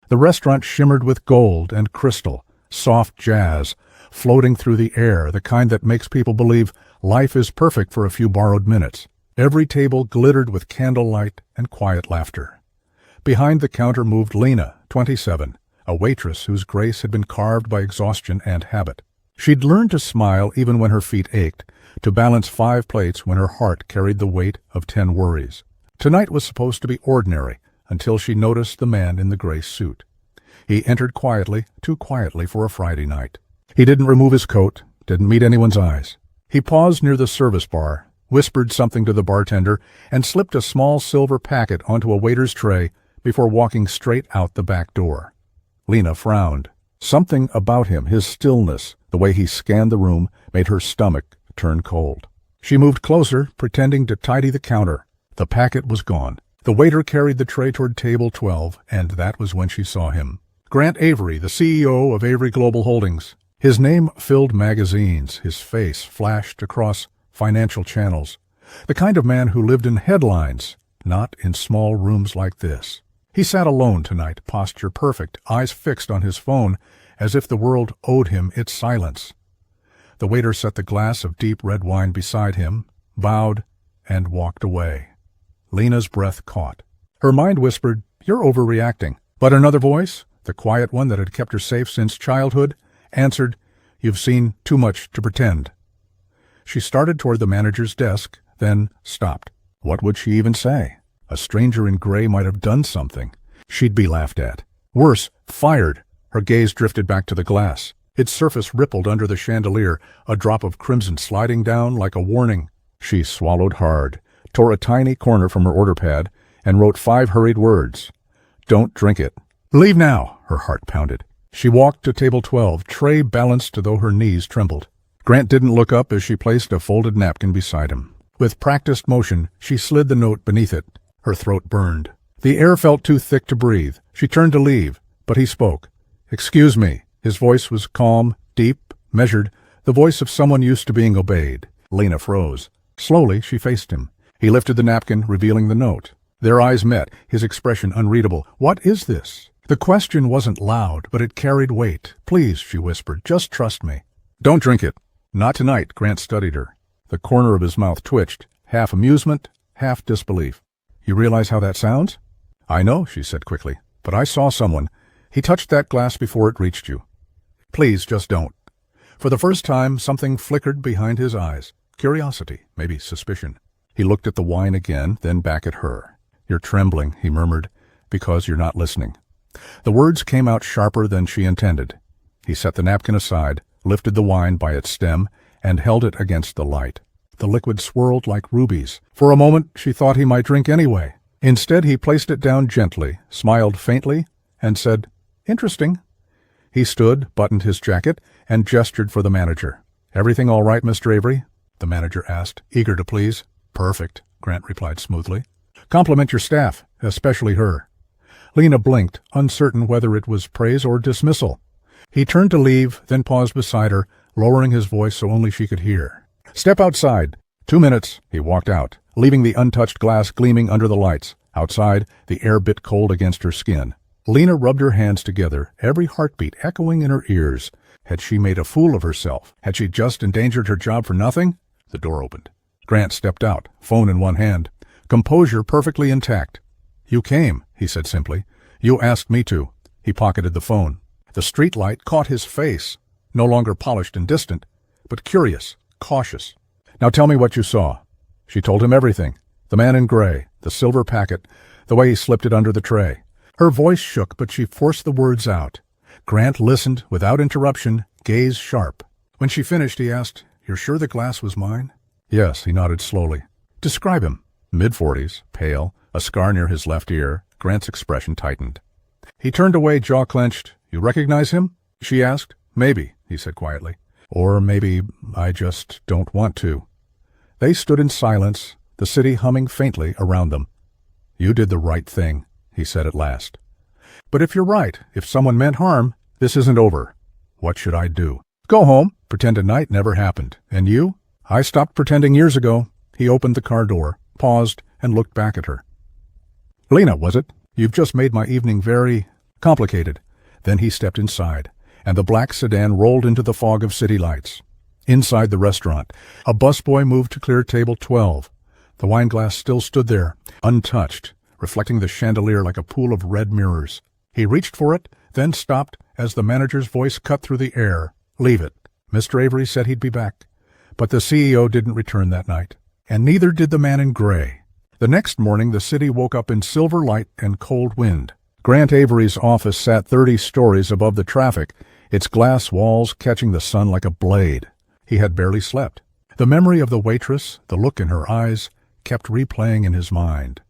The restaurant shimmered with gold and crystal, soft jazz, floating through the air, the kind that makes people believe life is perfect for a few borrowed minutes. Every table glittered with candlelight and quiet laughter. Behind the counter moved Lena, 27, a waitress whose grace had been carved by exhaustion and habit. She'd learned to smile even when her feet ached, to balance 5 plates when her heart carried the weight of 10 worries. Tonight was supposed to be ordinary, until she noticed the man in the gray suit. He entered quietly, too quietly for a Friday night. He didn't remove his coat, didn't meet anyone's eyes. He paused near the service bar, whispered something to the bartender, and slipped a small silver packet onto a waiter's tray before walking straight out the back door. Lena frowned. Something about him, his stillness, the way he scanned the room, made her stomach turn cold. She moved closer, pretending to tidy the counter. The packet was gone. The waiter carried the tray toward table 12, and that was when she saw him. Grant Avery, the CEO of Avery Global Holdings. His name filled magazines, his face flashed across financial channels. The kind of man who lived in headlines, not in small rooms like this. He sat alone tonight, posture perfect, eyes fixed on his phone, as if the world owed him its silence. The waiter set the glass of deep red wine beside him, bowed, and walked away. Lena's breath caught. Her mind whispered, "You're overreacting." But another voice, the quiet one that had kept her safe since childhood, answered, "You've seen too much to pretend." She started toward the manager's desk, then stopped. What would she even say? A stranger in gray might have done something. She'd be laughed at. Worse, fired. Her gaze drifted back to the glass. Its surface rippled under the chandelier, a drop of crimson sliding down like a warning. She swallowed hard, tore a tiny corner from her order pad, and wrote 5 hurried words. "Don't drink it." "Leave now," her heart pounded. She walked to table 12, tray balanced though her knees trembled. Grant didn't look up as she placed a folded napkin beside him. With practiced motion, she slid the note beneath it. Her throat burned. The air felt too thick to breathe. She turned to leave, but he spoke. "Excuse me." His voice was calm, deep, measured, the voice of someone used to being obeyed. Lena froze. Slowly, she faced him. He lifted the napkin, revealing the note. Their eyes met, his expression unreadable. "What is this?" The question wasn't loud, but it carried weight. "Please," she whispered, "just trust me." "Don't drink it." "Not tonight," Grant studied her. The corner of his mouth twitched, half amusement, half disbelief. "You realize how that sounds?" "I know," she said quickly, "but I saw someone. He touched that glass before it reached you. Please, just don't." For the first time, something flickered behind his eyes. Curiosity, maybe suspicion. He looked at the wine again, then back at her. "You're trembling," he murmured, "because you're not listening." The words came out sharper than she intended. He set the napkin aside, lifted the wine by its stem, and held it against the light. The liquid swirled like rubies. For a moment, she thought he might drink anyway. Instead, he placed it down gently, smiled faintly, and said, "Interesting." He stood, buttoned his jacket, and gestured for the manager. "Everything all right, Mr. Avery?" the manager asked, eager to please. "Perfect," Grant replied smoothly. "Compliment your staff, especially her." Lena blinked, uncertain whether it was praise or dismissal. He turned to leave, then paused beside her, lowering his voice so only she could hear. "Step outside." 2 minutes, he walked out, leaving the untouched glass gleaming under the lights. Outside, the air bit cold against her skin. Lena rubbed her hands together, every heartbeat echoing in her ears. Had she made a fool of herself? Had she just endangered her job for nothing? The door opened. Grant stepped out, phone in one hand, composure perfectly intact. "You came," he said simply. "You asked me to." He pocketed the phone. The streetlight caught his face, no longer polished and distant, but curious, cautious. "Now tell me what you saw." She told him everything. The man in gray, the silver packet, the way he slipped it under the tray. Her voice shook, but she forced the words out. Grant listened without interruption, gaze sharp. When she finished, he asked, "You're sure the glass was mine?" "Yes," he nodded slowly. "Describe him." Mid-40s, pale, a scar near his left ear. Grant's expression tightened. He turned away, jaw clenched. "You recognize him?" she asked. "Maybe," he said quietly. "Or maybe I just don't want to." They stood in silence, the city humming faintly around them. "You did the right thing," he said at last. "But if you're right, if someone meant harm, this isn't over. What should I do?" "Go home, pretend a night never happened. And you?" "I stopped pretending years ago." He opened the car door, paused, and looked back at her. "Lena, was it? You've just made my evening very Complicated. Then he stepped inside, and the black sedan rolled into the fog of city lights. Inside the restaurant, a busboy moved to clear table 12. The wine glass still stood there, untouched, reflecting the chandelier like a pool of red mirrors. He reached for it, then stopped as the manager's voice cut through the air. "Leave it." Mr. Avery said he'd be back. But the CEO didn't return that night, and neither did the man in gray. The next morning, the city woke up in silver light and cold wind. Grant Avery's office sat 30 stories above the traffic, its glass walls catching the sun like a blade. He had barely slept. The memory of the waitress, the look in her eyes, kept replaying in his mind.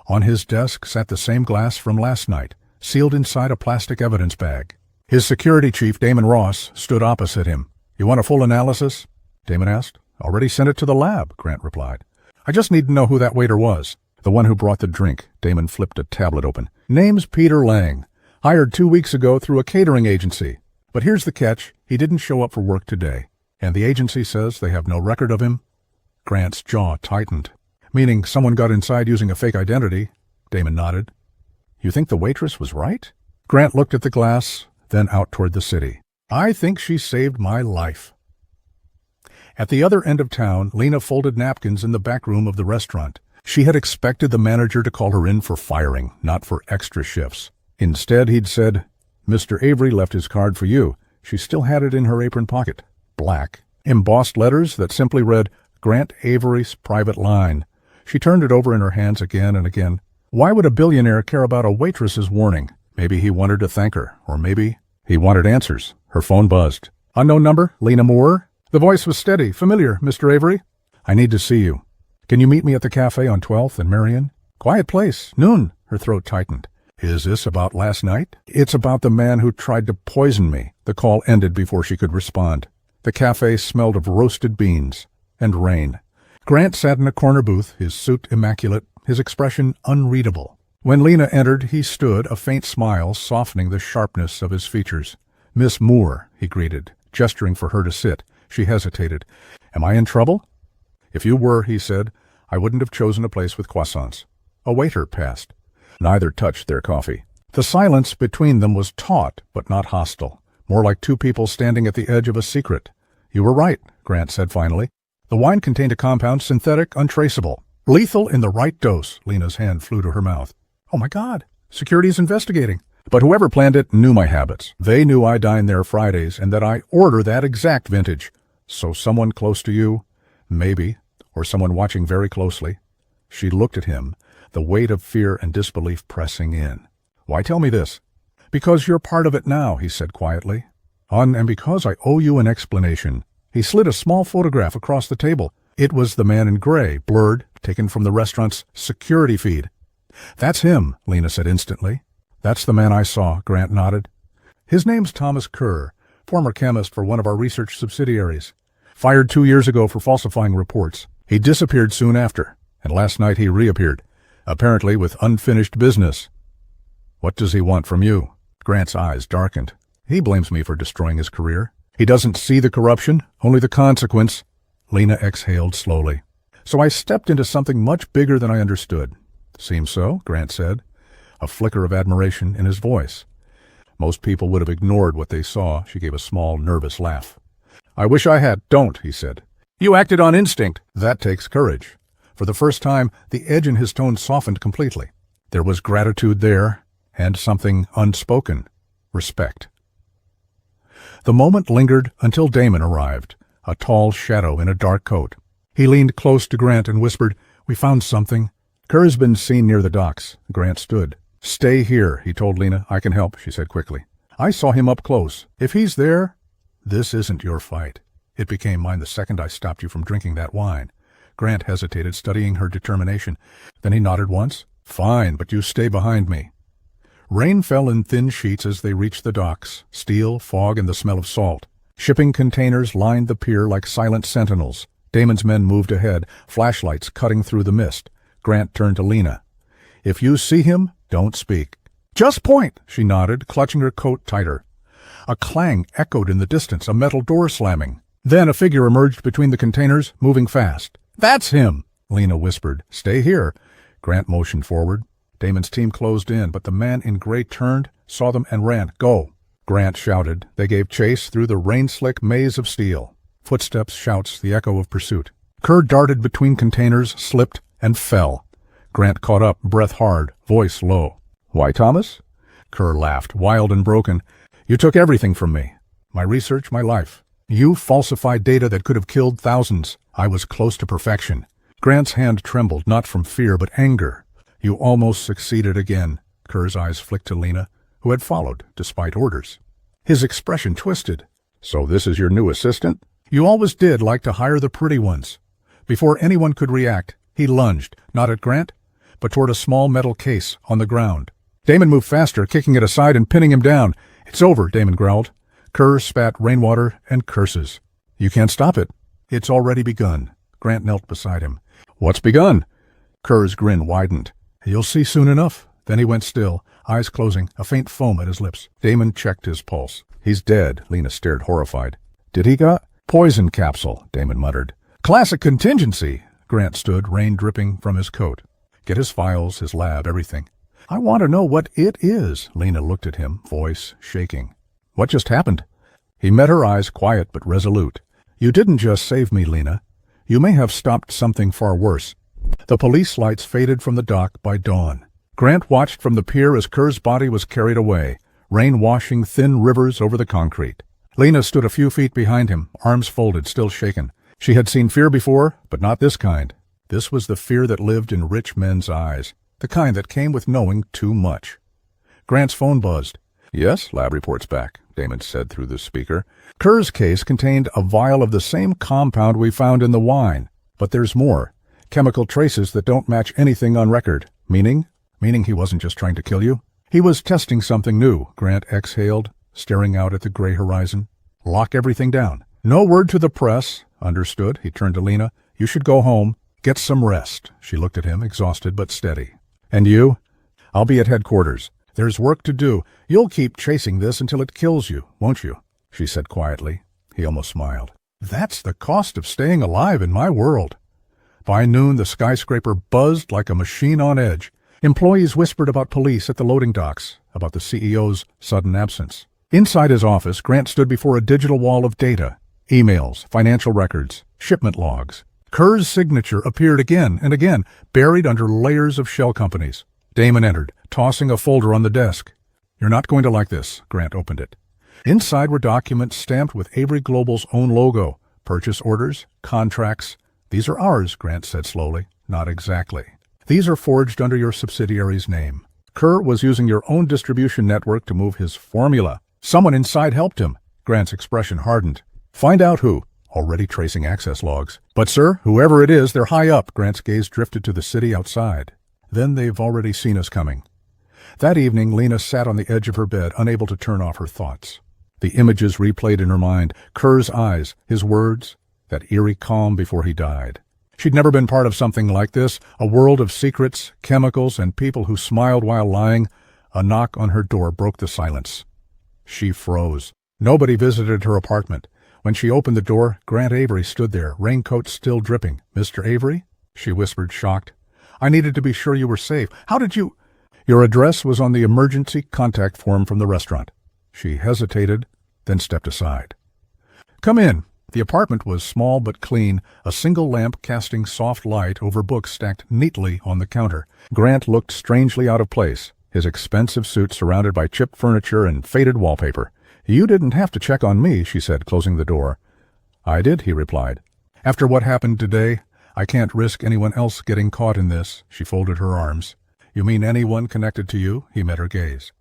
On his desk sat the same glass from last night, sealed inside a plastic evidence bag. His security chief, Damon Ross, stood opposite him. "You want a full analysis?" Damon asked. "Already sent it to the lab," Grant replied. "I just need to know who that waiter was." "The one who brought the drink." Damon flipped a tablet open. "Name's Peter Lang. Hired 2 weeks ago through a catering agency. But here's the catch. He didn't show up for work today. And the agency says they have no record of him." Grant's jaw tightened. "Meaning someone got inside using a fake identity?" Damon nodded. "You think the waitress was right?" Grant looked at the glass, then out toward the city. "I think she saved my life." At the other end of town, Lena folded napkins in the back room of the restaurant. She had expected the manager to call her in for firing, not for extra shifts. Instead, he'd said, "Mr. Avery left his card for you." She still had it in her apron pocket. Black. Embossed letters that simply read, "Grant Avery's private line." She turned it over in her hands again and again. Why would a billionaire care about a waitress's warning? Maybe he wanted to thank her, or maybe he wanted answers. Her phone buzzed. "Unknown number, Lena Moore?" The voice was steady. "Familiar, Mr. Avery." "I need to see you. Can you meet me at the cafe on 12th and Marion?" "Quiet place. Noon." Her throat tightened. "Is this about last night?" "It's about the man who tried to poison me." The call ended before she could respond. The cafe smelled of roasted beans and rain. Grant sat in a corner booth, his suit immaculate, his expression unreadable. When Lena entered, he stood, a faint smile softening the sharpness of his features. "Miss Moore," he greeted, gesturing for her to sit. She hesitated. "Am I in trouble?" "If you were," he said, "I wouldn't have chosen a place with croissants." A waiter passed. Neither touched their coffee. The silence between them was taut, but not hostile, more like two people standing at the edge of a secret. "You were right," Grant said finally. "The wine contained a compound synthetic, untraceable. Lethal in the right dose." Lena's hand flew to her mouth. "Oh my God, security's investigating." "But whoever planned it knew my habits. They knew I dine there Fridays and that I order that exact vintage. So someone close to you, maybe, or someone watching very closely." She looked at him, the weight of fear and disbelief pressing in. "Why tell me this?" "Because you're part of it now," he said quietly. And because I owe you an explanation." He slid a small photograph across the table. It was the man in gray, blurred, taken from the restaurant's security feed. "That's him," Lena said instantly. "That's the man I saw," Grant nodded. "His name's Thomas Kerr, former chemist for one of our research subsidiaries. Fired 2 years ago for falsifying reports. He disappeared soon after, and last night he reappeared, apparently with unfinished business." "What does he want from you?" Grant's eyes darkened. "He blames me for destroying his career. He doesn't see the corruption, only the consequence." Lena exhaled slowly. "So I stepped into something much bigger than I understood." "Seems so," Grant said, a flicker of admiration in his voice. Most people would have ignored what they saw. She gave a small, nervous laugh. "I wish I had." "Don't," he said. "You acted on instinct." "That takes courage." For the first time, the edge in his tone softened completely. There was gratitude there, and something unspoken. Respect. The moment lingered until Damon arrived, a tall shadow in a dark coat. He leaned close to Grant and whispered, "We found something." "Kerr's been seen near the docks." Grant stood. "Stay here," he told Lena. "I can help," she said quickly. "I saw him up close. If he's there—" "This isn't your fight. It became mine the second I stopped you from drinking that wine." Grant hesitated, studying her determination. Then he nodded once. "Fine, but you stay behind me." Rain fell in thin sheets as they reached the docks, steel, fog, and the smell of salt. Shipping containers lined the pier like silent sentinels. Damon's men moved ahead, flashlights cutting through the mist. Grant turned to Lena. "If you see him, don't speak." "Just point," she nodded, clutching her coat tighter. A clang echoed in the distance, a metal door slamming. Then a figure emerged between the containers, moving fast. "That's him," Lena whispered. "Stay here." Grant motioned forward. Damon's team closed in, but the man in gray turned, saw them and ran. Go! Grant shouted. They gave chase through the rain-slick maze of steel. Footsteps, shouts, the echo of pursuit. Kerr darted between containers, slipped, and fell. Grant caught up, breath hard, voice low. "Why, Thomas?" Kerr laughed, wild and broken. "You took everything from me. My research, my life. You falsified data that could have killed thousands. I was close to perfection." Grant's hand trembled, not from fear, but anger. "You almost succeeded again." Kerr's eyes flicked to Lena, who had followed, despite orders. His expression twisted. "So this is your new assistant?" "You always did like to hire the pretty ones." Before anyone could react, he lunged, not at Grant, but toward a small metal case on the ground. Damon moved faster, kicking it aside and pinning him down. "It's over," Damon growled. Kerr spat rainwater and curses. "You can't stop it." "It's already begun." Grant knelt beside him. "What's begun?" Kerr's grin widened. "You'll see soon enough." Then he went still, eyes closing, a faint foam at his lips. Damon checked his pulse. "He's dead." Lena stared, horrified. "Did he got?" "Poison capsule," Damon muttered. "Classic contingency." Grant stood, rain dripping from his coat. "Get his files, his lab, everything." "I want to know what it is." Lena looked at him, voice shaking. "What just happened?" He met her eyes, quiet but resolute. "You didn't just save me, Lena. You may have stopped something far worse." The police lights faded from the dock by dawn. Grant watched from the pier as Kerr's body was carried away, rain washing thin rivers over the concrete. Lena stood a few feet behind him, arms folded, still shaken. She had seen fear before, but not this kind. This was the fear that lived in rich men's eyes, the kind that came with knowing too much. Grant's phone buzzed. "Yes, lab reports back," Damon said through the speaker. "Kerr's case contained a vial of the same compound we found in the wine. But there's more. Chemical traces that don't match anything on record. Meaning he wasn't just trying to kill you. He was testing something new." Grant exhaled, staring out at the gray horizon. "Lock everything down. No word to the press." "Understood." He turned to Lena. "You should go home. Get some rest." She looked at him, exhausted but steady. "And you?" "I'll be at headquarters. There's work to do. You'll keep chasing this until it kills you, won't you?" she said quietly. He almost smiled. "That's the cost of staying alive in my world." By noon, the skyscraper buzzed like a machine on edge. Employees whispered about police at the loading docks, about the CEO's sudden absence. Inside his office, Grant stood before a digital wall of data. Emails, financial records, shipment logs. Kerr's signature appeared again and again, buried under layers of shell companies. Damon entered, tossing a folder on the desk. "You're not going to like this." Grant opened it. Inside were documents stamped with Avery Global's own logo. Purchase orders, contracts. "These are ours," Grant said slowly. "Not exactly. These are forged under your subsidiary's name. Kerr was using your own distribution network to move his formula. Someone inside helped him." Grant's expression hardened. "Find out who." "Already tracing access logs." "But, sir, whoever it is, they're high up." Grant's gaze drifted to the city outside. "Then they've already seen us coming." That evening, Lena sat on the edge of her bed, unable to turn off her thoughts. The images replayed in her mind, Kerr's eyes, his words, that eerie calm before he died. She'd never been part of something like this, a world of secrets, chemicals, and people who smiled while lying. A knock on her door broke the silence. She froze. Nobody visited her apartment. When she opened the door, Grant Avery stood there, raincoat still dripping. "Mr. Avery?" she whispered, shocked. "I needed to be sure you were safe. How did you—" "Your address was on the emergency contact form from the restaurant." She hesitated, then stepped aside. "Come in." The apartment was small but clean, a single lamp casting soft light over books stacked neatly on the counter. Grant looked strangely out of place, his expensive suit surrounded by chipped furniture and faded wallpaper. "You didn't have to check on me," she said, closing the door. "I did," he replied. "After what happened today, I can't risk anyone else getting caught in this." She folded her arms. "You mean anyone connected to you?" He met her gaze.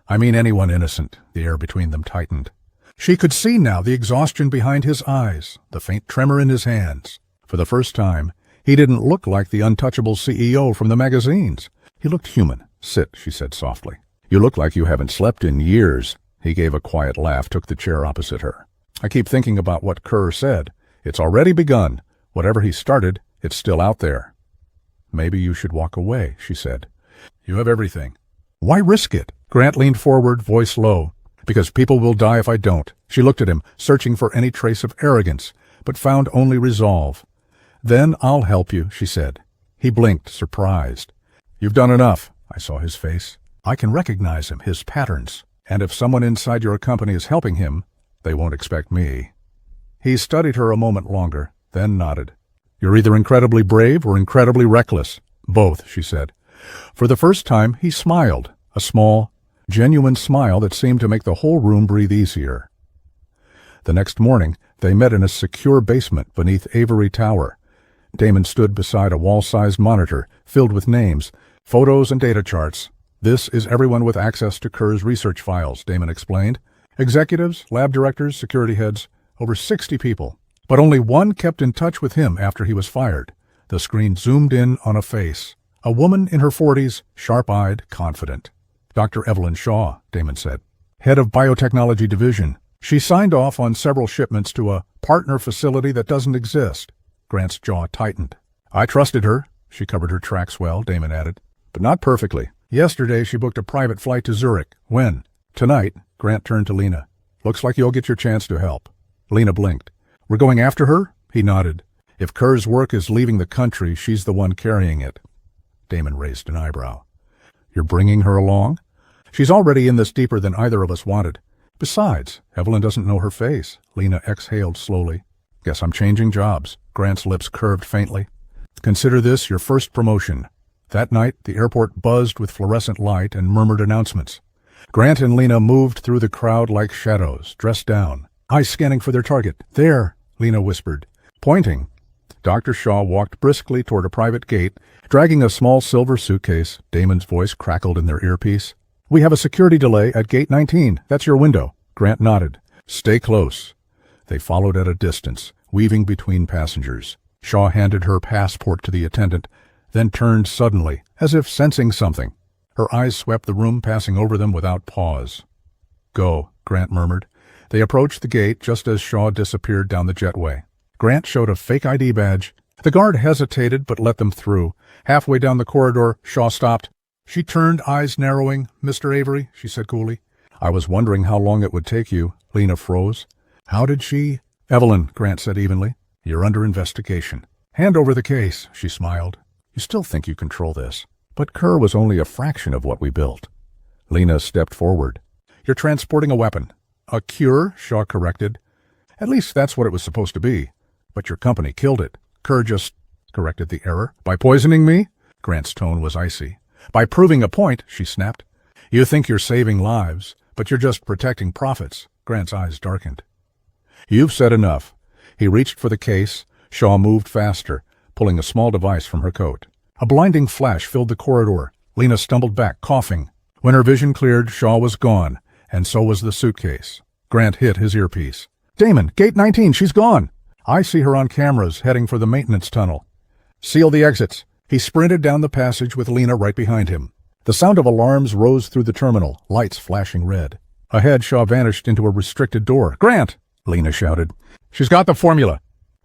"I mean anyone innocent." The air between them tightened. She could see now the exhaustion behind his eyes, the faint tremor in his hands. For the first time, he didn't look like the untouchable CEO from the magazines. He looked human. "Sit," she said softly. "You look like you haven't slept in years." He gave a quiet laugh, took the chair opposite her. "I keep thinking about what Kerr said. It's already begun. Whatever he started, it's still out there." "Maybe you should walk away," she said. "You have everything." "Why risk it?" Grant leaned forward, voice low. "Because people will die if I don't." She looked at him, searching for any trace of arrogance, but found only resolve. "Then I'll help you," she said. He blinked, surprised. "You've done enough." I saw his face. I can recognize him, his patterns. And if someone inside your company is helping him, they won't expect me. He studied her a moment longer, then nodded. You're either incredibly brave or incredibly reckless. Both, she said. For the first time, he smiled, a small, genuine smile that seemed to make the whole room breathe easier. The next morning, they met in a secure basement beneath Avery Tower. Damon stood beside a wall-sized monitor filled with names, photos, and data charts. This is everyone with access to Kerr's research files, Damon explained. Executives, lab directors, security heads, over 60 people. But only one kept in touch with him after he was fired. The screen zoomed in on a face. A woman in her 40s, sharp-eyed, confident. Dr. Evelyn Shaw, Damon said. Head of Biotechnology Division. She signed off on several shipments to a partner facility that doesn't exist. Grant's jaw tightened. I trusted her. She covered her tracks well, Damon added. But not perfectly. Yesterday she booked a private flight to Zurich. When? Tonight. Grant turned to Lena. Looks like you'll get your chance to help. Lena blinked. We're going after her? He nodded. If Kerr's work is leaving the country, she's the one carrying it. Damon raised an eyebrow. You're bringing her along? She's already in this deeper than either of us wanted. Besides, Evelyn doesn't know her face. Lena exhaled slowly. Guess I'm changing jobs. Grant's lips curved faintly. Consider this your first promotion. That night, the airport buzzed with fluorescent light and murmured announcements. Grant and Lena moved through the crowd like shadows, dressed down. Eyes scanning for their target. There, Lena whispered, pointing. Dr. Shaw walked briskly toward a private gate, dragging a small silver suitcase. Damon's voice crackled in their earpiece. We have a security delay at gate 19. That's your window. Grant nodded. Stay close. They followed at a distance, weaving between passengers. Shaw handed her passport to the attendant, then turned suddenly, as if sensing something. Her eyes swept the room, passing over them without pause. Go, Grant murmured. They approached the gate just as Shaw disappeared down the jetway. Grant showed a fake ID badge. The guard hesitated but let them through. Halfway down the corridor, Shaw stopped. She turned, eyes narrowing. Mr. Avery, she said coolly. I was wondering how long it would take you. Lena froze. How did she? Evelyn, Grant said evenly. You're under investigation. Hand over the case, she smiled. You still think you control this. But Kerr was only a fraction of what we built. Lena stepped forward. You're transporting a weapon. A cure, Shaw corrected. At least that's what it was supposed to be. But your company killed it. Kerr just corrected the error. By poisoning me? Grant's tone was icy. By proving a point, she snapped. You think you're saving lives, but you're just protecting profits. Grant's eyes darkened. You've said enough. He reached for the case. Shaw moved faster, pulling a small device from her coat. A blinding flash filled the corridor. Lena stumbled back, coughing. When her vision cleared, Shaw was gone, and so was the suitcase. Grant hit his earpiece. Damon, gate 19, she's gone. I see her on cameras, heading for the maintenance tunnel. Seal the exits. He sprinted down the passage with Lena right behind him. The sound of alarms rose through the terminal, lights flashing red. Ahead, Shaw vanished into a restricted door. Grant! Lena shouted. She's got the formula.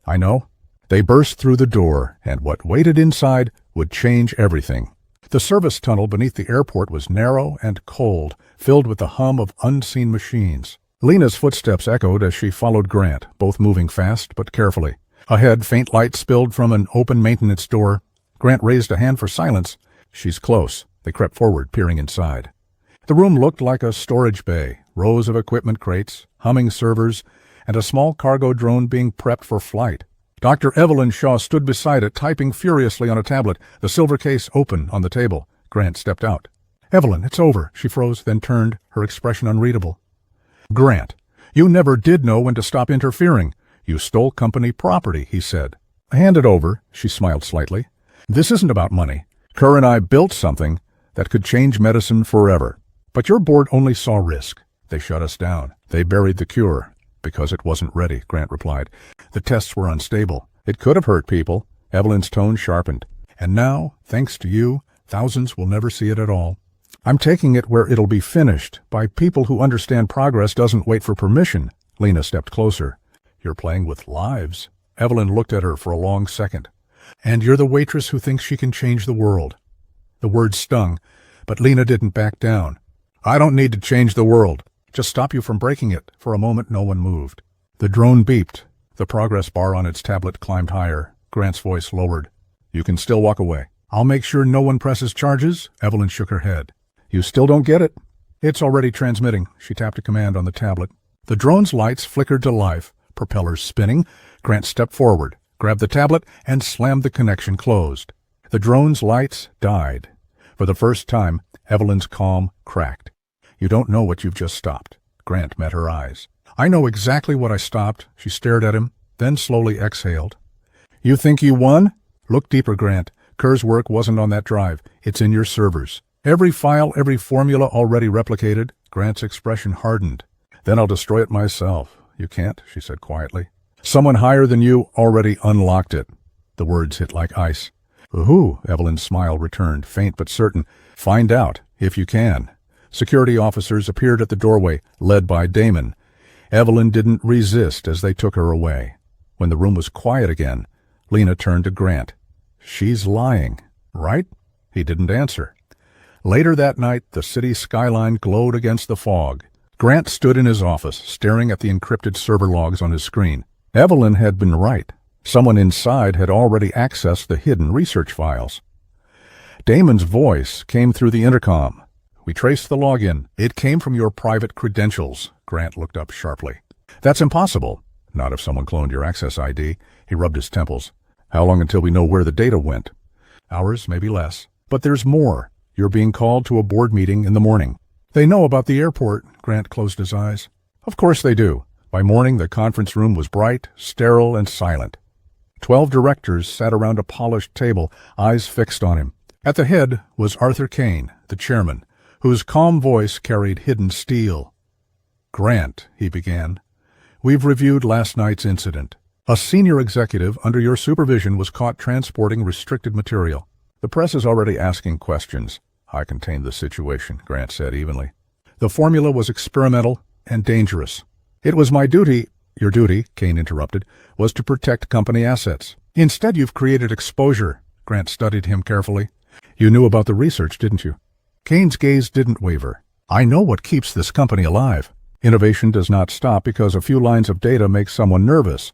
I know. They burst through the door, and what waited inside would change everything. The service tunnel beneath the airport was narrow and cold, filled with the hum of unseen machines. Lena's footsteps echoed as she followed Grant, both moving fast but carefully. Ahead, faint light spilled from an open maintenance door. Grant raised a hand for silence. She's close. They crept forward, peering inside. The room looked like a storage bay, rows of equipment crates, humming servers, and a small cargo drone being prepped for flight. Dr. Evelyn Shaw stood beside it, typing furiously on a tablet, the silver case open on the table. Grant stepped out. Evelyn, it's over. She froze, then turned, her expression unreadable. Grant, you never did know when to stop interfering. You stole company property, he said. Hand it over, she smiled slightly. This isn't about money. Kerr and I built something that could change medicine forever. But your board only saw risk. They shut us down. They buried the cure. Because it wasn't ready, Grant replied. The tests were unstable. It could have hurt people. Evelyn's tone sharpened. And now, thanks to you, thousands will never see it at all. I'm taking it where it'll be finished, by people who understand progress doesn't wait for permission. Lena stepped closer. You're playing with lives. Evelyn looked at her for a long second. And you're the waitress who thinks she can change the world. The words stung, but Lena didn't back down. I don't need to change the world. Just stop you from breaking it. For a moment, no one moved. The drone beeped. The progress bar on its tablet climbed higher. Grant's voice lowered. You can still walk away. I'll make sure no one presses charges. Evelyn shook her head. You still don't get it? It's already transmitting. She tapped a command on the tablet. The drone's lights flickered to life, propellers spinning. Grant stepped forward, grabbed the tablet, and slammed the connection closed. The drone's lights died. For the first time, Evelyn's calm cracked. You don't know what you've just stopped. Grant met her eyes. I know exactly what I stopped. She stared at him, then slowly exhaled. You think you won? Look deeper, Grant. Kerr's work wasn't on that drive. It's in your servers. Every file, every formula already replicated. Grant's expression hardened. Then I'll destroy it myself. You can't, she said quietly. Someone higher than you already unlocked it. The words hit like ice. Who? Evelyn's smile returned, faint but certain. Find out, if you can. Security officers appeared at the doorway, led by Damon. Evelyn didn't resist as they took her away. When the room was quiet again, Lena turned to Grant. She's lying, right? He didn't answer. Later that night, the city skyline glowed against the fog. Grant stood in his office, staring at the encrypted server logs on his screen. Evelyn had been right. Someone inside had already accessed the hidden research files. Damon's voice came through the intercom. We traced the login. It came from your private credentials. Grant looked up sharply. That's impossible. Not if someone cloned your access ID. He rubbed his temples. How long until we know where the data went? Hours, maybe less. But there's more. You're being called to a board meeting in the morning. They know about the airport. Grant closed his eyes. Of course they do. By morning, the conference room was bright, sterile, and silent. 12 directors sat around a polished table, eyes fixed on him. At the head was Arthur Kane, the chairman, whose calm voice carried hidden steel. Grant, he began, we've reviewed last night's incident. A senior executive under your supervision was caught transporting restricted material. The press is already asking questions. I contained the situation, Grant said evenly. The formula was experimental and dangerous. It was my duty. Your duty, Kane interrupted, was to protect company assets. Instead, you've created exposure. Grant studied him carefully. You knew about the research, didn't you? Kane's gaze didn't waver. I know what keeps this company alive. Innovation does not stop because a few lines of data make someone nervous.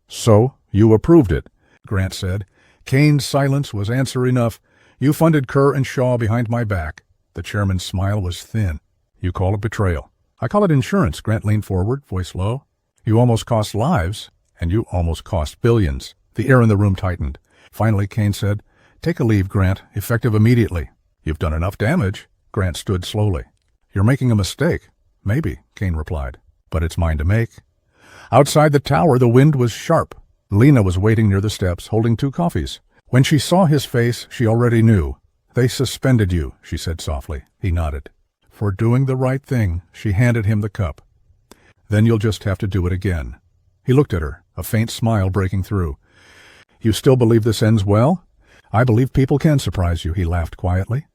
So, you approved it, Grant said. Kane's silence was answer enough. You funded Kerr and Shaw behind my back. The chairman's smile was thin. You call it betrayal. I call it insurance. Grant leaned forward, voice low. You almost cost lives, and you almost cost billions. The air in the room tightened. Finally, Kane said, Take a leave, Grant, effective immediately. You've done enough damage. Grant stood slowly. You're making a mistake. Maybe, Kane replied, but it's mine to make. Outside the tower, the wind was sharp. Lena was waiting near the steps, holding 2 coffees. When she saw his face, she already knew. They suspended you, she said softly. He nodded. For doing the right thing, she handed him the cup. Then you'll just have to do it again. He looked at her, a faint smile breaking through. You still believe this ends well? I believe people can surprise you, he laughed quietly.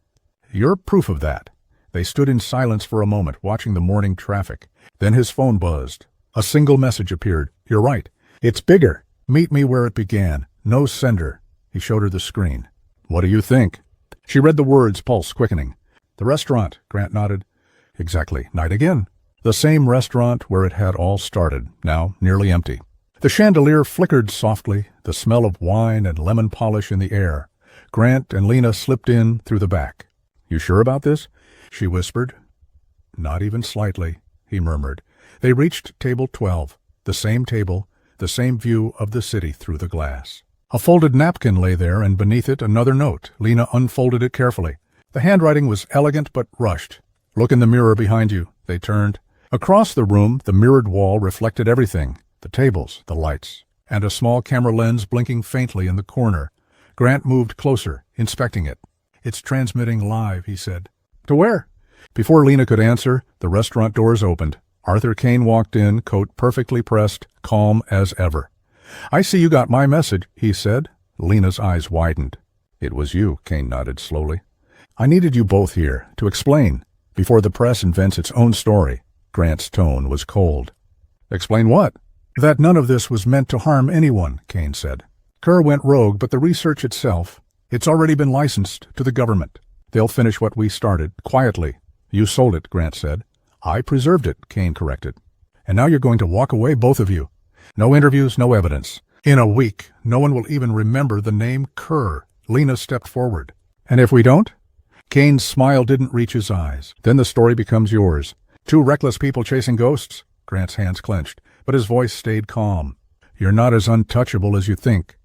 You're proof of that. They stood in silence for a moment, watching the morning traffic. Then his phone buzzed. A single message appeared. You're right. It's bigger. Meet me where it began. No sender. He showed her the screen. What do you think? She read the words, pulse quickening. The restaurant, Grant nodded. Exactly. Night again. The same restaurant where it had all started, now nearly empty. The chandelier flickered softly, the smell of wine and lemon polish in the air. Grant and Lena slipped in through the back. You sure about this? She whispered. Not even slightly, he murmured. They reached table 12, the same table, the same view of the city through the glass. A folded napkin lay there, and beneath it another note. Lena unfolded it carefully. The handwriting was elegant but rushed. Look in the mirror behind you. They turned. Across the room, the mirrored wall reflected everything, the tables, the lights, and a small camera lens blinking faintly in the corner. Grant moved closer, inspecting it. It's transmitting live, he said. To where? Before Lena could answer, the restaurant doors opened. Arthur Kane walked in, coat perfectly pressed, calm as ever. I see you got my message, he said. Lena's eyes widened. It was you, Kane nodded slowly. I needed you both here, to explain, before the press invents its own story. Grant's tone was cold. Explain what? That none of this was meant to harm anyone, Kane said. Kerr went rogue, but the research itself, it's already been licensed to the government. They'll finish what we started, quietly. You sold it, Grant said. I preserved it, Kane corrected. And now you're going to walk away, both of you. No interviews, no evidence. In a week, no one will even remember the name Kerr. Lena stepped forward. And if we don't? Kane's smile didn't reach his eyes. Then the story becomes yours. Two reckless people chasing ghosts? Grant's hands clenched, but his voice stayed calm. You're not as untouchable as you think.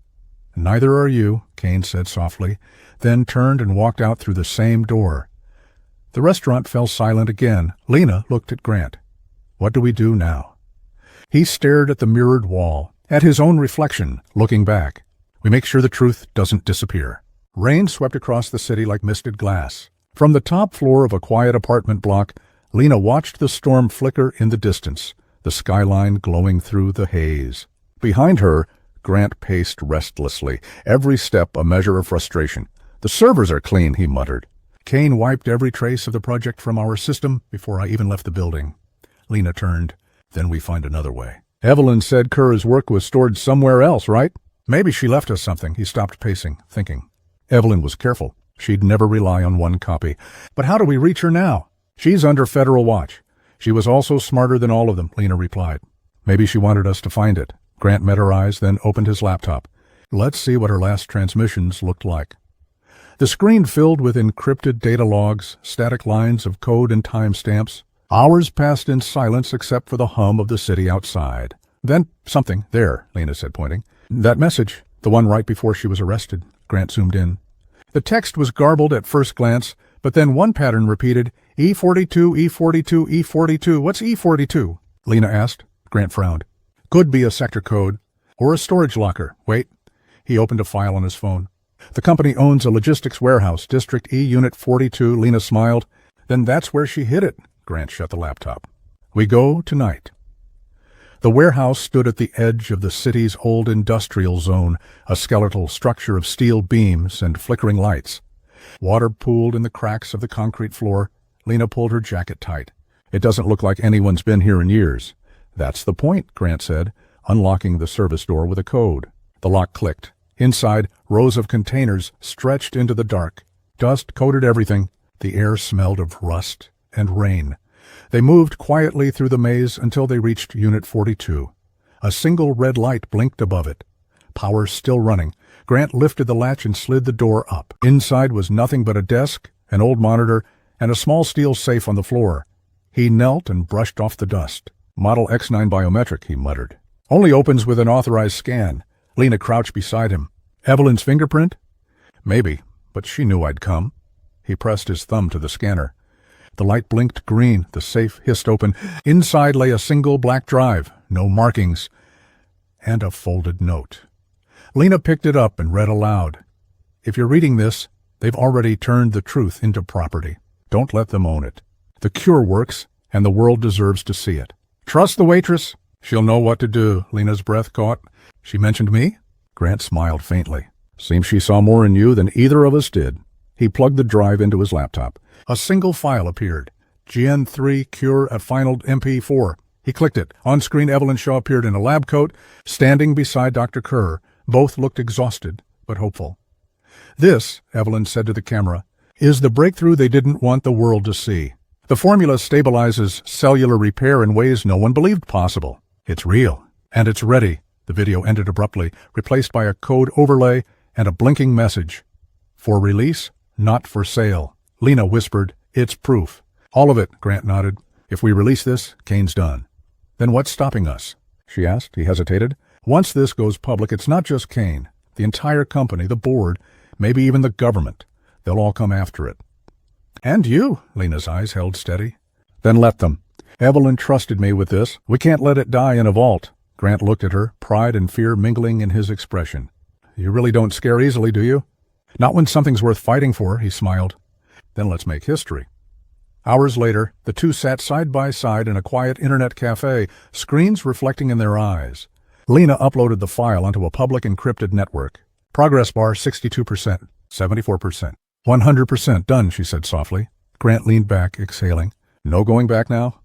Neither are you, Kane said softly, then turned and walked out through the same door. The restaurant fell silent again. Lena looked at Grant. What do we do now? He stared at the mirrored wall, at his own reflection, looking back. We make sure the truth doesn't disappear. Rain swept across the city like misted glass. From the top floor of a quiet apartment block, Lena watched the storm flicker in the distance, the skyline glowing through the haze. Behind her, Grant paced restlessly, every step a measure of frustration. The servers are clean, he muttered. Kane wiped every trace of the project from our system before I even left the building. Lena turned. Then we find another way. Evelyn said Kerr's work was stored somewhere else, right? Maybe she left us something. He stopped pacing, thinking. Evelyn was careful. She'd never rely on one copy. But how do we reach her now? She's under federal watch. She was also smarter than all of them, Lena replied. Maybe she wanted us to find it. Grant met her eyes, then opened his laptop. Let's see what her last transmissions looked like. The screen filled with encrypted data logs, static lines of code and timestamps. Hours passed in silence except for the hum of the city outside. Then something, there, Lena said, pointing. That message, the one right before she was arrested. Grant zoomed in. The text was garbled at first glance, but then one pattern repeated, E42, E42, E42. What's E42? Lena asked. Grant frowned. Could be a sector code. Or a storage locker. Wait. He opened a file on his phone. The company owns a logistics warehouse, District E, Unit 42. Lena smiled. Then that's where she hid it. Grant shut the laptop. We go tonight. The warehouse stood at the edge of the city's old industrial zone, a skeletal structure of steel beams and flickering lights. Water pooled in the cracks of the concrete floor. Lena pulled her jacket tight. It doesn't look like anyone's been here in years. That's the point, Grant said, unlocking the service door with a code. The lock clicked. Inside, rows of containers stretched into the dark. Dust coated everything. The air smelled of rust and rain. They moved quietly through the maze until they reached Unit 42. A single red light blinked above it. Power still running. Grant lifted the latch and slid the door up. Inside was nothing but a desk, an old monitor, and a small steel safe on the floor. He knelt and brushed off the dust. Model X9 biometric, he muttered. Only opens with an authorized scan. Lena crouched beside him. Evelyn's fingerprint? Maybe, but she knew I'd come. He pressed his thumb to the scanner. The light blinked green. The safe hissed open. Inside lay a single black drive, no markings, and a folded note. Lena picked it up and read aloud. If you're reading this, they've already turned the truth into property. Don't let them own it. The cure works, and the world deserves to see it. Trust the waitress. She'll know what to do. Lena's breath caught. She mentioned me? Grant smiled faintly. Seems she saw more in you than either of us did. He plugged the drive into his laptop. A single file appeared. GN3 Cure at Final MP4. He clicked it. On screen, Evelyn Shaw appeared in a lab coat, standing beside Dr. Kerr. Both looked exhausted, but hopeful. This, Evelyn said to the camera, is the breakthrough they didn't want the world to see. The formula stabilizes cellular repair in ways no one believed possible. It's real, and it's ready. The video ended abruptly, replaced by a code overlay and a blinking message. For release, not for sale. Lena whispered, it's proof. All of it, Grant nodded. If we release this, Kane's done. Then what's stopping us? She asked. He hesitated. Once this goes public, it's not just Kane. The entire company, the board, maybe even the government. They'll all come after it. And you, Lena's eyes held steady. Then let them. Evelyn trusted me with this. We can't let it die in a vault. Grant looked at her, pride and fear mingling in his expression. You really don't scare easily, do you? Not when something's worth fighting for, he smiled. Then let's make history. Hours later, the two sat side by side in a quiet internet cafe, screens reflecting in their eyes. Lena uploaded the file onto a public encrypted network. Progress bar 62%, 74%. 100% done, she said softly. Grant leaned back, exhaling. No going back now?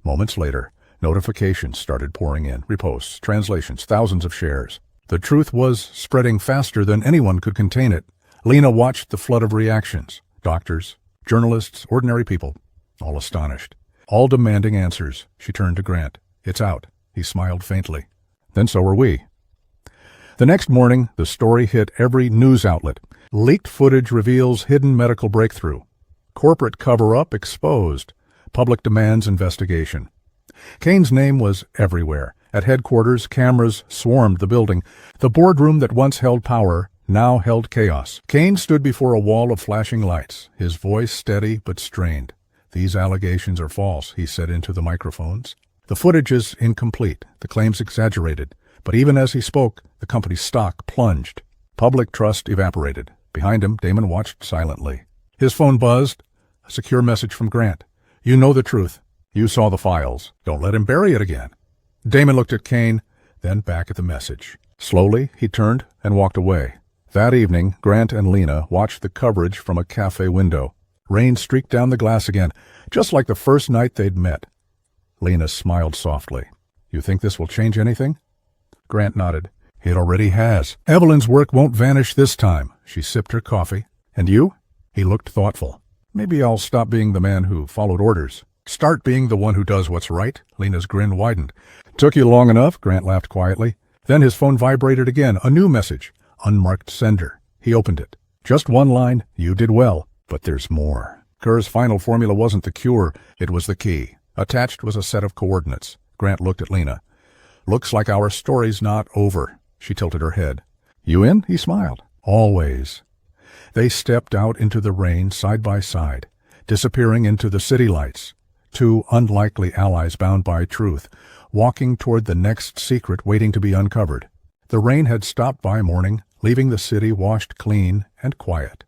Moments later, notifications started pouring in. Reposts, translations, thousands of shares. The truth was spreading faster than anyone could contain it. Lena watched the flood of reactions. Doctors, journalists, ordinary people, all astonished, all demanding answers. She turned to Grant. It's out. He smiled faintly. Then so were we. The next morning, the story hit every news outlet. Leaked footage reveals hidden medical breakthrough. Corporate cover-up exposed. Public demands investigation. Kane's name was everywhere. At headquarters, cameras swarmed the building. The boardroom that once held power now held chaos. Kane stood before a wall of flashing lights, his voice steady but strained. "These allegations are false," he said into the microphones. "The footage is incomplete, the claims exaggerated." But even as he spoke, the company's stock plunged. Public trust evaporated. Behind him, Damon watched silently. His phone buzzed. A secure message from Grant. "You know the truth. You saw the files. Don't let him bury it again." Damon looked at Kane, then back at the message. Slowly, he turned and walked away. That evening, Grant and Lena watched the coverage from a cafe window. Rain streaked down the glass again, just like the first night they'd met. Lena smiled softly. "You think this will change anything?" Grant nodded. "It already has. Evelyn's work won't vanish this time." She sipped her coffee. "And you?" He looked thoughtful. "Maybe I'll stop being the man who followed orders. Start being the one who does what's right." Lena's grin widened. "Took you long enough," Grant laughed quietly. Then his phone vibrated again, a new message. Unmarked sender. He opened it. Just one line. "You did well. But there's more." Kerr's final formula wasn't the cure, it was the key. Attached was a set of coordinates. Grant looked at Lena. "Looks like our story's not over." She tilted her head. "You in?" He smiled. "Always." They stepped out into the rain side by side, disappearing into the city lights. Two unlikely allies bound by truth, walking toward the next secret waiting to be uncovered. The rain had stopped by morning, leaving the city washed clean and quiet.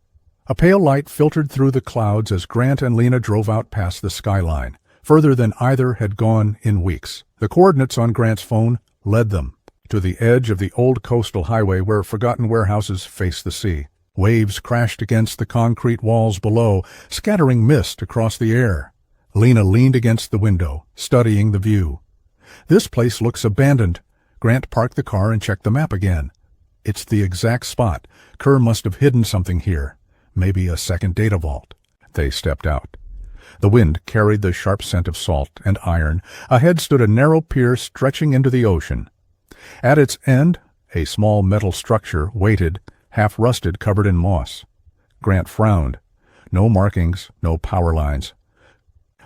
A pale light filtered through the clouds as Grant and Lena drove out past the skyline, further than either had gone in weeks. The coordinates on Grant's phone led them to the edge of the old coastal highway where forgotten warehouses faced the sea. Waves crashed against the concrete walls below, scattering mist across the air. Lena leaned against the window, studying the view. "This place looks abandoned." Grant parked the car and checked the map again. "It's the exact spot. Kerr must have hidden something here. Maybe a second data vault." They stepped out. The wind carried the sharp scent of salt and iron. Ahead stood a narrow pier stretching into the ocean. At its end, a small metal structure waited, half-rusted, covered in moss. Grant frowned. No markings, no power lines.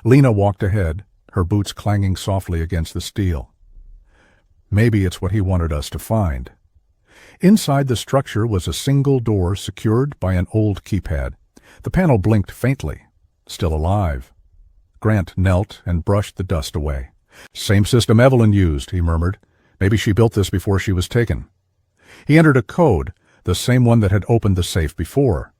Lena walked ahead, her boots clanging softly against the steel. Maybe it's what he wanted us to find. Inside the structure was a single door secured by an old keypad. The panel blinked faintly. Still alive. Grant knelt and brushed the dust away. "Same system Evelyn used," he murmured. "Maybe she built this before she was taken." He entered a code, the same one that had opened the safe before.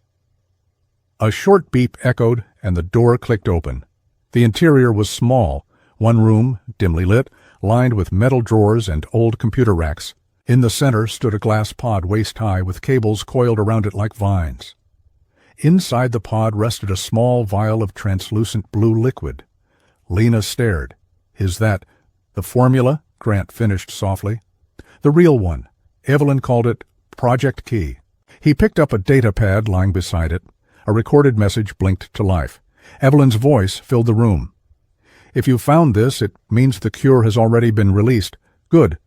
A short beep echoed, and the door clicked open. The interior was small, one room, dimly lit, lined with metal drawers and old computer racks. In the center stood a glass pod waist-high with cables coiled around it like vines. Inside the pod rested a small vial of translucent blue liquid. Lena stared. "Is that the formula?" Grant finished softly. "The real one. Evelyn called it Project Key." He picked up a data pad lying beside it. A recorded message blinked to life. Evelyn's voice filled the room. "If you found this, it means the cure has already been released. Good.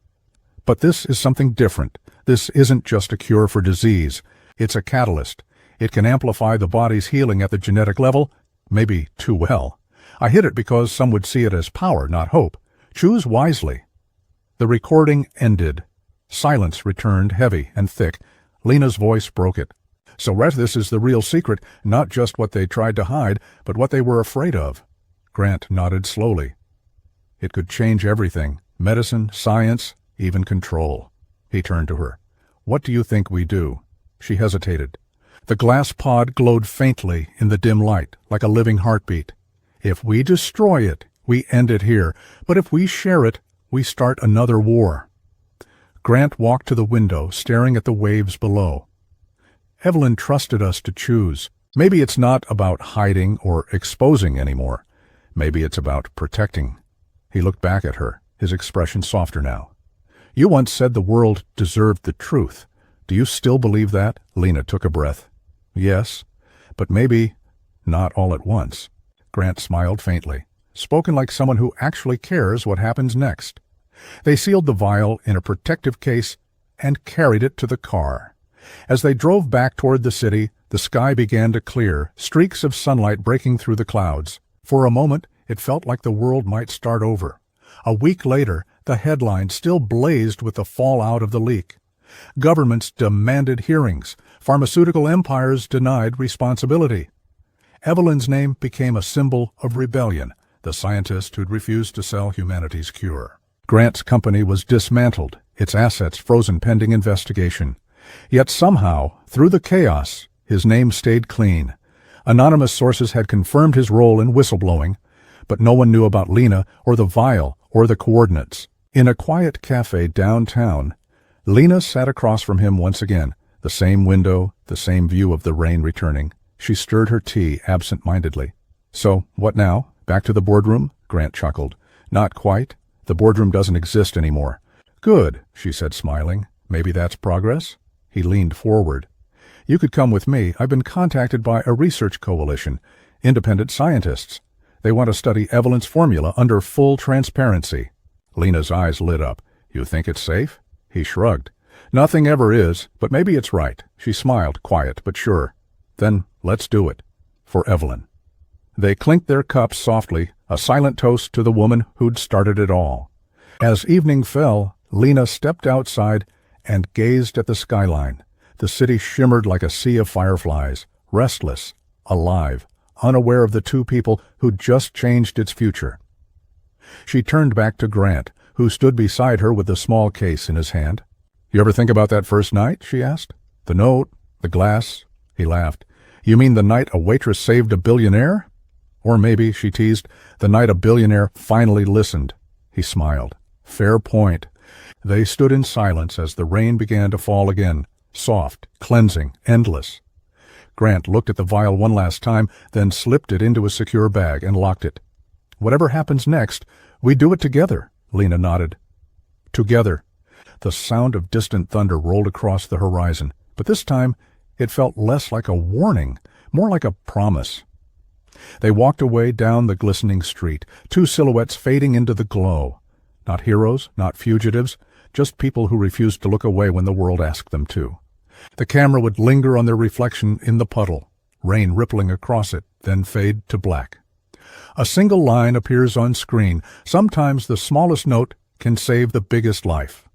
But this is something different. This isn't just a cure for disease. It's a catalyst. It can amplify the body's healing at the genetic level, maybe too well. I hid it because some would see it as power, not hope. Choose wisely." The recording ended. Silence returned, heavy and thick. Lena's voice broke it. "So this is the real secret, not just what they tried to hide, but what they were afraid of." Grant nodded slowly. "It could change everything. Medicine, science, even control." He turned to her. "What do you think we do?" She hesitated. The glass pod glowed faintly in the dim light, like a living heartbeat. "If we destroy it, we end it here. But if we share it, we start another war." Grant walked to the window, staring at the waves below. "Evelyn trusted us to choose. Maybe it's not about hiding or exposing anymore. Maybe it's about protecting." He looked back at her, his expression softer now. "You once said the world deserved the truth. Do you still believe that?" Lena took a breath. "Yes, but maybe not all at once." Grant smiled faintly, spoken like someone who actually cares what happens next. They sealed the vial in a protective case and carried it to the car. As they drove back toward the city, The sky began to clear, streaks of sunlight breaking through the clouds. For a moment, it felt like the world might start over. A week later, the headline still blazed with the fallout of the leak. Governments demanded hearings. Pharmaceutical empires denied responsibility. Evelyn's name became a symbol of rebellion, the scientist who'd refused to sell humanity's cure. Grant's company was dismantled, its assets frozen pending investigation. Yet somehow, through the chaos, his name stayed clean. Anonymous sources had confirmed his role in whistleblowing, but no one knew about Lena or the vial or the coordinates. In a quiet cafe downtown, Lena sat across from him once again, the same window, the same view of the rain returning. She stirred her tea absent-mindedly. "So, what now? Back to the boardroom?" Grant chuckled. "Not quite. The boardroom doesn't exist anymore." "Good," she said, smiling. "Maybe that's progress?" He leaned forward. "You could come with me. I've been contacted by a research coalition, independent scientists. They want to study Evelyn's formula under full transparency." Lena's eyes lit up. "You think it's safe?" He shrugged. "Nothing ever is, but maybe it's right." She smiled, quiet but sure. "Then let's do it. For Evelyn." They clinked their cups softly, a silent toast to the woman who'd started it all. As evening fell, Lena stepped outside and gazed at the skyline. The city shimmered like a sea of fireflies, restless, alive, unaware of the two people who'd just changed its future. She turned back to Grant, who stood beside her with the small case in his hand. "You ever think about that first night?" she asked. "The note, the glass." He laughed. "You mean the night a waitress saved a billionaire?" "Or maybe," she teased, "the night a billionaire finally listened." He smiled. "Fair point." They stood in silence as the rain began to fall again, soft, cleansing, endless. Grant looked at the vial one last time, then slipped it into a secure bag and locked it. "Whatever happens next, we do it together," Lena nodded. Together. The sound of distant thunder rolled across the horizon, but this time it felt less like a warning, more like a promise. They walked away down the glistening street, two silhouettes fading into the glow. Not heroes, not fugitives, just people who refused to look away when the world asked them to. The camera would linger on their reflection in the puddle, rain rippling across it, then fade to black. A single line appears on screen. Sometimes the smallest note can save the biggest life.